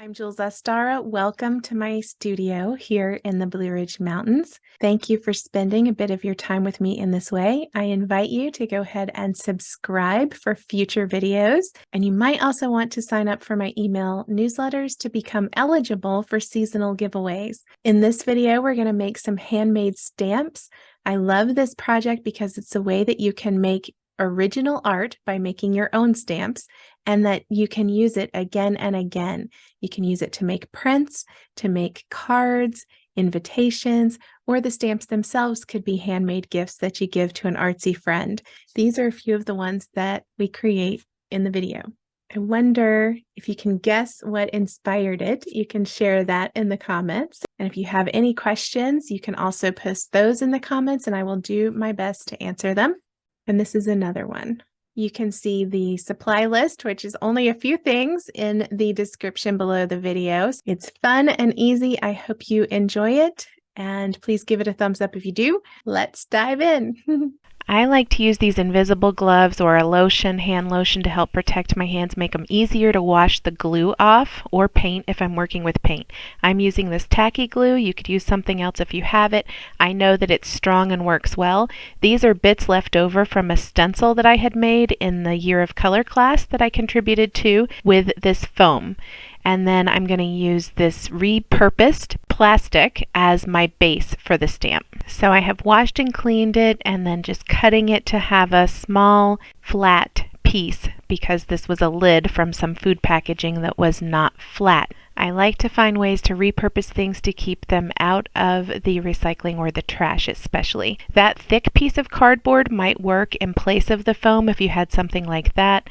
I'm Jules Estara. Welcome to my studio here in the Blue Ridge Mountains. Thank you for spending a bit of your time with me in this way. I invite you to go ahead and subscribe for future videos. And you might also want to sign up for my email newsletters to become eligible for seasonal giveaways. In this video, we're going to make some handmade stamps. I love this project because it's a way that you can make original art by making your own stamps, and that you can use it again and again. You can use it to make prints, to make cards, invitations, or the stamps themselves could be handmade gifts that you give to an artsy friend. These are a few of the ones that we create in the video. I wonder if you can guess what inspired it. You can share that in the comments. And if you have any questions, you can also post those in the comments and I will do my best to answer them. And this is another one. You can see the supply list, which is only a few things, in the description below the videos. It's fun and easy. I hope you enjoy it, and please give it a thumbs up if you do. Let's dive in. I like to use these invisible gloves or a lotion, hand lotion, to help protect my hands, make them easier to wash the glue off, or paint if I'm working with paint. I'm using this tacky glue. You could use something else if you have it. I know that it's strong and works well. These are bits left over from a stencil that I had made in the Year of Color class that I contributed to with this foam. And then I'm going to use this repurposed plastic as my base for the stamp. So I have washed and cleaned it and then just cutting it to have a small flat piece because this was a lid from some food packaging that was not flat. I like to find ways to repurpose things to keep them out of the recycling or the trash especially. That thick piece of cardboard might work in place of the foam if you had something like that.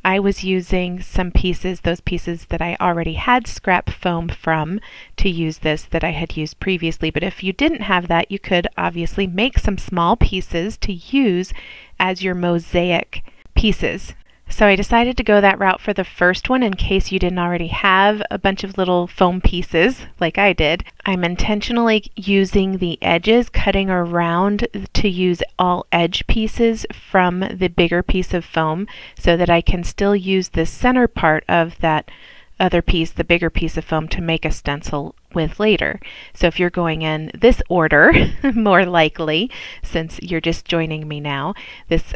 I was using some pieces, those pieces that I already had scrap foam from, to use this that I had used previously. But if you didn't have that, you could obviously make some small pieces to use as your mosaic pieces. So I decided to go that route for the first one in case you didn't already have a bunch of little foam pieces like I did. I'm intentionally using the edges, cutting around to use all edge pieces from the bigger piece of foam so that I can still use the center part of that other piece, the bigger piece of foam, to make a stencil with later. So if you're going in this order, more likely, since you're just joining me now,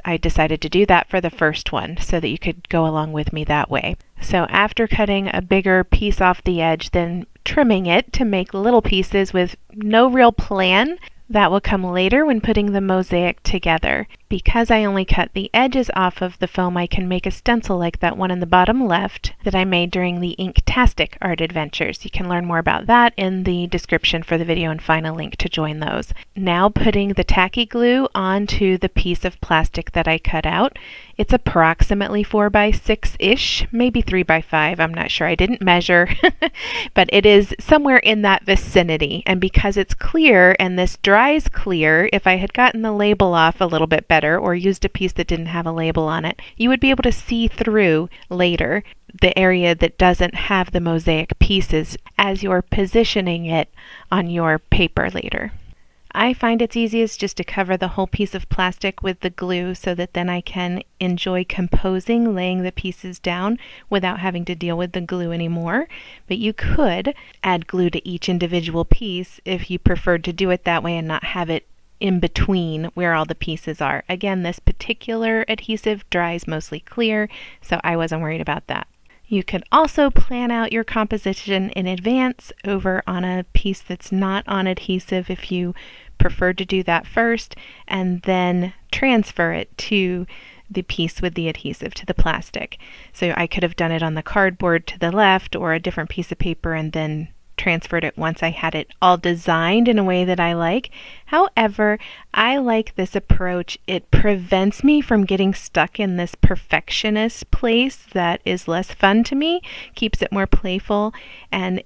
I decided to do that for the first one so that you could go along with me that way. So after cutting a bigger piece off the edge, then trimming it to make little pieces with no real plan. That will come later when putting the mosaic together. Because I only cut the edges off of the foam, I can make a stencil like that one in the bottom left that I made during the Inktastic art adventures. You can learn more about that in the description for the video and find a link to join those. Now putting the tacky glue onto the piece of plastic that I cut out. It's approximately 4 by 6-ish, maybe 3 by 5. I'm not sure. I didn't measure, but it is somewhere in that vicinity. And because it's clear and this dries clear, if I had gotten the label off a little bit better or used a piece that didn't have a label on it, you would be able to see through later the area that doesn't have the mosaic pieces as you're positioning it on your paper later. I find it's easiest just to cover the whole piece of plastic with the glue so that then I can enjoy composing, laying the pieces down without having to deal with the glue anymore. But you could add glue to each individual piece if you preferred to do it that way and not have it in between where all the pieces are. Again, this particular adhesive dries mostly clear, so I wasn't worried about that. You could also plan out your composition in advance over on a piece that's not on adhesive if you prefer to do that first, and then transfer it to the piece with the adhesive, to the plastic. So I could have done it on the cardboard to the left or a different piece of paper and then transferred it once I had it all designed in a way that I like. However, I like this approach. It prevents me from getting stuck in this perfectionist place that is less fun to me, keeps it more playful, and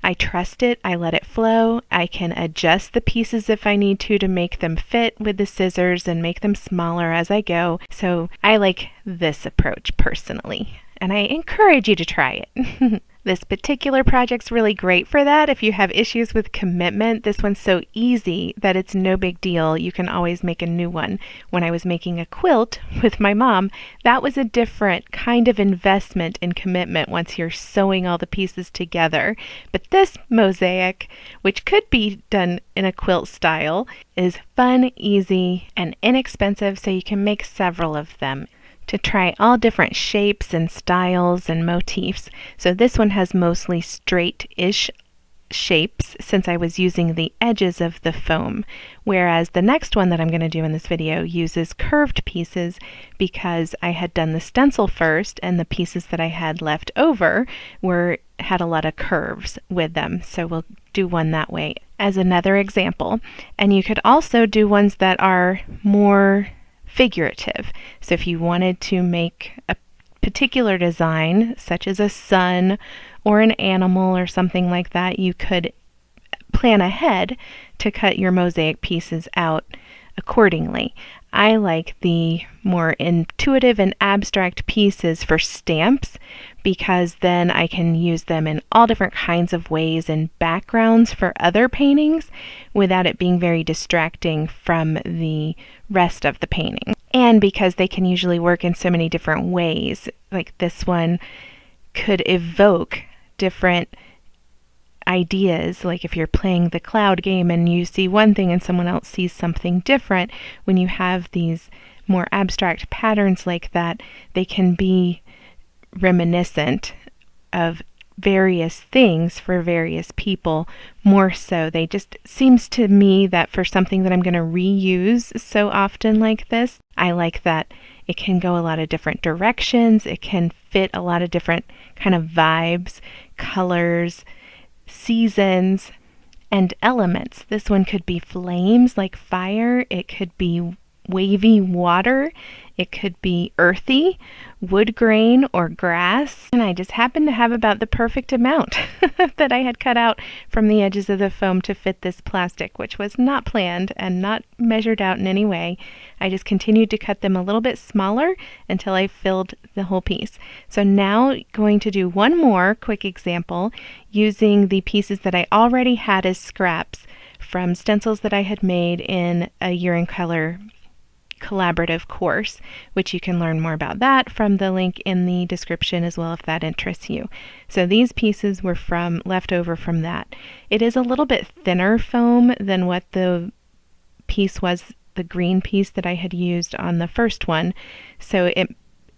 I trust it, I let it flow. I can adjust the pieces if I need to make them fit with the scissors and make them smaller as I go. So I like this approach personally, and I encourage you to try it. This particular project's really great for that. If you have issues with commitment, this one's so easy that it's no big deal. You can always make a new one. When I was making a quilt with my mom, that was a different kind of investment in commitment once you're sewing all the pieces together. But this mosaic, which could be done in a quilt style, is fun, easy, and inexpensive, so you can make several of them to try all different shapes and styles and motifs. So this one has mostly straight-ish shapes since I was using the edges of the foam, whereas the next one that I'm going to do in this video uses curved pieces because I had done the stencil first and the pieces that I had left over had a lot of curves with them. So we'll do one that way as another example. And you could also do ones that are more figurative. So if you wanted to make a particular design, such as a sun or an animal or something like that, you could plan ahead to cut your mosaic pieces out accordingly. I like the more intuitive and abstract pieces for stamps because then I can use them in all different kinds of ways and backgrounds for other paintings without it being very distracting from the rest of the painting. And because they can usually work in so many different ways, like this one could evoke different ideas. Like if you're playing the cloud game and you see one thing and someone else sees something different, when you have these more abstract patterns like that, they can be reminiscent of various things for various people more so. They just seems to me that for something that I'm going to reuse so often like this, I like that it can go a lot of different directions. It can fit a lot of different kind of vibes, colors, seasons, and elements. This one could be flames like fire. It could be wavy water. It could be earthy, wood grain, or grass. And I just happened to have about the perfect amount that I had cut out from the edges of the foam to fit this plastic, which was not planned and not measured out in any way. I just continued to cut them a little bit smaller until I filled the whole piece. So now going to do one more quick example using the pieces that I already had as scraps from stencils that I had made in a Year in Color collaborative course, which you can learn more about that from the link in the description as well if that interests you. So these pieces were left over from that. It is a little bit thinner foam than what the piece was, the green piece that I had used on the first one. So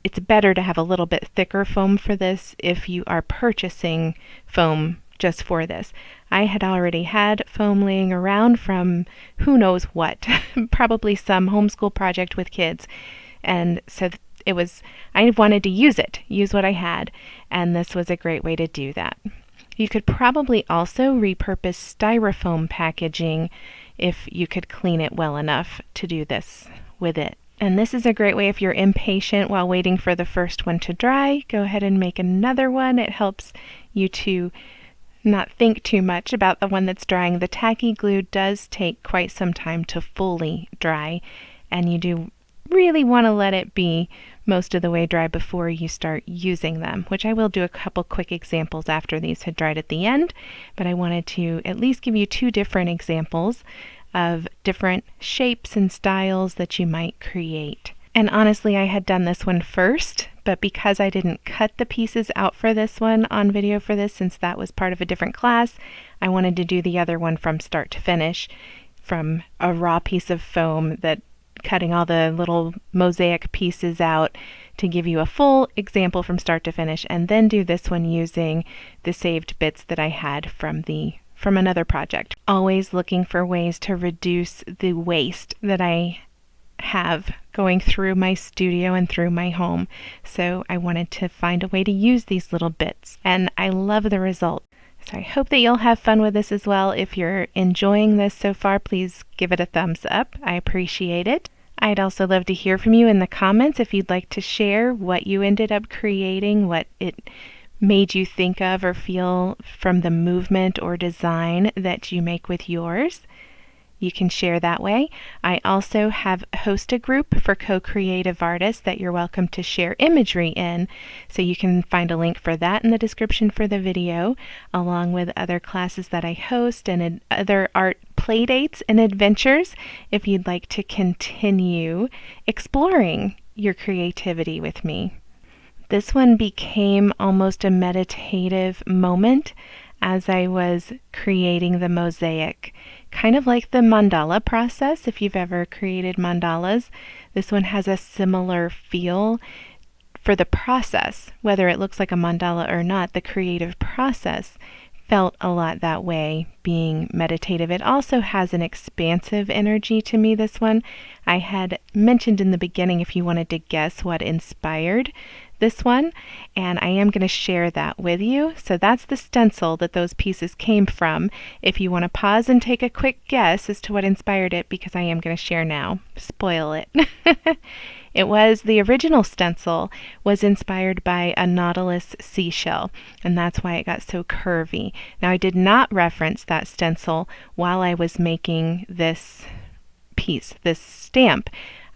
it's better to have a little bit thicker foam for this if you are purchasing foam just for this. I had already had foam laying around from who knows what, probably some homeschool project with kids. And so I wanted to use what I had, and this was a great way to do that. You could probably also repurpose styrofoam packaging if you could clean it well enough to do this with it. And this is a great way if you're impatient while waiting for the first one to dry. Go ahead and make another one. It helps you to not think too much about the one that's drying. The tacky glue does take quite some time to fully dry, and you do really want to let it be most of the way dry before you start using them, which I will do a couple quick examples after these had dried at the end, but I wanted to at least give you two different examples of different shapes and styles that you might create. And honestly, I had done this one first, but because I didn't cut the pieces out for this one on video for this, since that was part of a different class, I wanted to do the other one from start to finish, from a raw piece of foam, that cutting all the little mosaic pieces out to give you a full example from start to finish, and then do this one using the saved bits that I had from another project. Always looking for ways to reduce the waste that I have going through my studio and through my home. So I wanted to find a way to use these little bits, and I love the result. So I hope that you'll have fun with this as well. If you're enjoying this so far, please give it a thumbs up. I appreciate it. I'd also love to hear from you in the comments if you'd like to share what you ended up creating, what it made you think of or feel from the movement or design that you make with yours. you can share that way. I also have host a group for co-creative artists that you're welcome to share imagery in. So you can find a link for that in the description for the video, along with other classes that I host and other art playdates and adventures if you'd like to continue exploring your creativity with me. This one became almost a meditative moment as I was creating the mosaic. Kind of like the mandala process, if you've ever created mandalas. This one has a similar feel for the process. Whether it looks like a mandala or not, the creative process felt a lot that way, being meditative. It also has an expansive energy to me, this one. I had mentioned in the beginning if you wanted to guess what inspired this one, and I am going to share that with you. So that's the stencil that those pieces came from. If you want to pause and take a quick guess as to what inspired it, because I am going to share now. Spoil it. It was the original stencil was inspired by a nautilus seashell, and that's why it got so curvy. Now, I did not reference that stencil while I was making this piece, this stamp.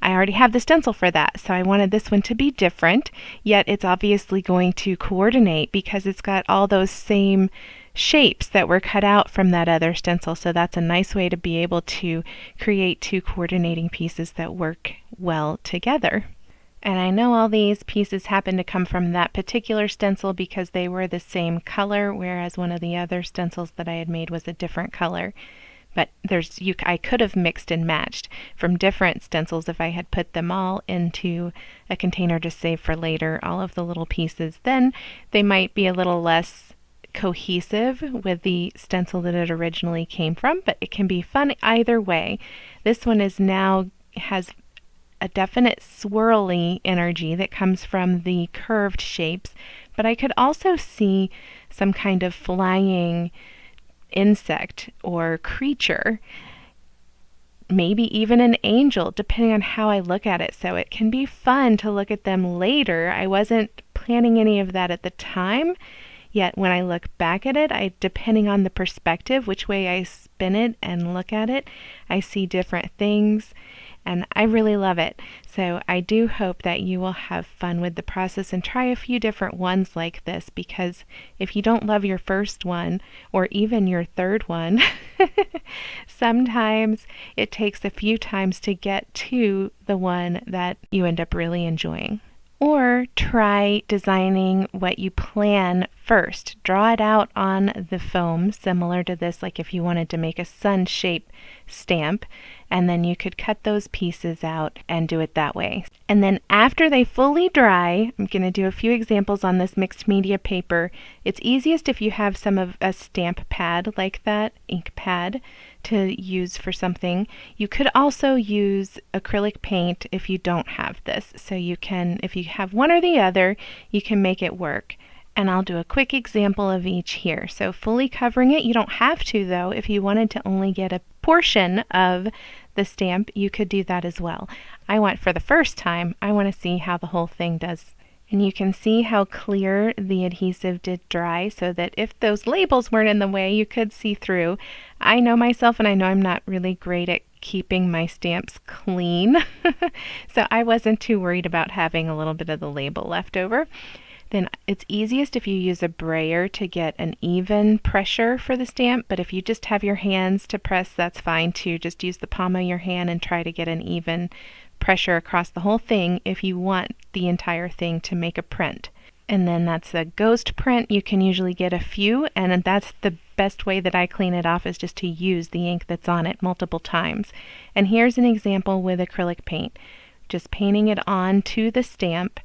I already have the stencil for that, so I wanted this one to be different, yet it's obviously going to coordinate because it's got all those same shapes that were cut out from that other stencil. So that's a nice way to be able to create two coordinating pieces that work well together. And I know all these pieces happen to come from that particular stencil because they were the same color, whereas one of the other stencils that I had made was a different color. But I could have mixed and matched from different stencils if I had put them all into a container to save for later, all of the little pieces. Then they might be a little less cohesive with the stencil that it originally came from, but it can be fun either way. This one has a definite swirly energy that comes from the curved shapes, but I could also see some kind of flying insect or creature, maybe even an angel, depending on how I look at it. So it can be fun to look at them later. I wasn't planning any of that at the time, yet when I look back at it, depending on the perspective, which way I spin it and look at it, I see different things, and I really love it. So I do hope that you will have fun with the process and try a few different ones like this, because if you don't love your first one or even your third one, sometimes it takes a few times to get to the one that you end up really enjoying. Or try designing what you plan first. Draw it out on the foam, similar to this, like if you wanted to make a sun shape stamp, and then you could cut those pieces out and do it that way. And then after they fully dry, I'm going to do a few examples on this mixed media paper. It's easiest if you have some of a stamp pad like that, ink pad, to use for something. You could also use acrylic paint if you don't have this. So you can, if you have one or the other, you can make it work. And I'll do a quick example of each here. So fully covering it, you don't have to though. If you wanted to only get a portion of the stamp, you could do that as well. For the first time, I want to see how the whole thing does. And you can see how clear the adhesive did dry, so that if those labels weren't in the way, you could see through. I know myself, and I know I'm not really great at keeping my stamps clean, so I wasn't too worried about having a little bit of the label left over. Then it's easiest if you use a brayer to get an even pressure for the stamp, but if you just have your hands to press, that's fine too. Just use the palm of your hand and try to get an even pressure across the whole thing if you want the entire thing to make a print. And then that's a ghost print. You can usually get a few, and that's the best way that I clean it off, is just to use the ink that's on it multiple times. And here's an example with acrylic paint. Just painting it on to the stamp,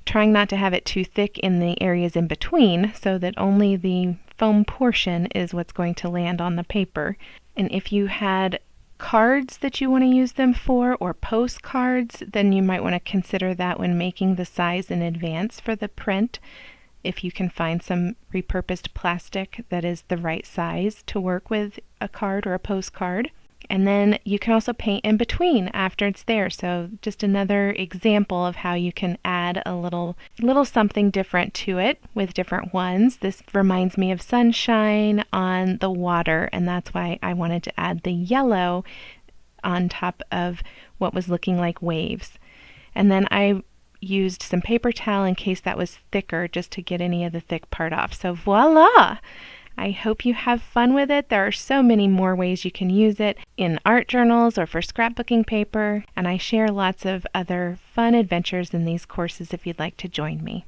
trying not to have it too thick in the areas in between so that only the foam portion is what's going to land on the paper. And if you had cards that you want to use them for, or postcards, then you might want to consider that when making the size in advance for the print. If you can find some repurposed plastic that is the right size to work with a card or a postcard. And then you can also paint in between after it's there. So just another example of how you can add a little something different to it with different ones. This reminds me of sunshine on the water, and that's why I wanted to add the yellow on top of what was looking like waves. And then I used some paper towel in case that was thicker, just to get any of the thick part off. So voila! I hope you have fun with it. There are so many more ways you can use it in art journals or for scrapbooking paper, and I share lots of other fun adventures in these courses if you'd like to join me.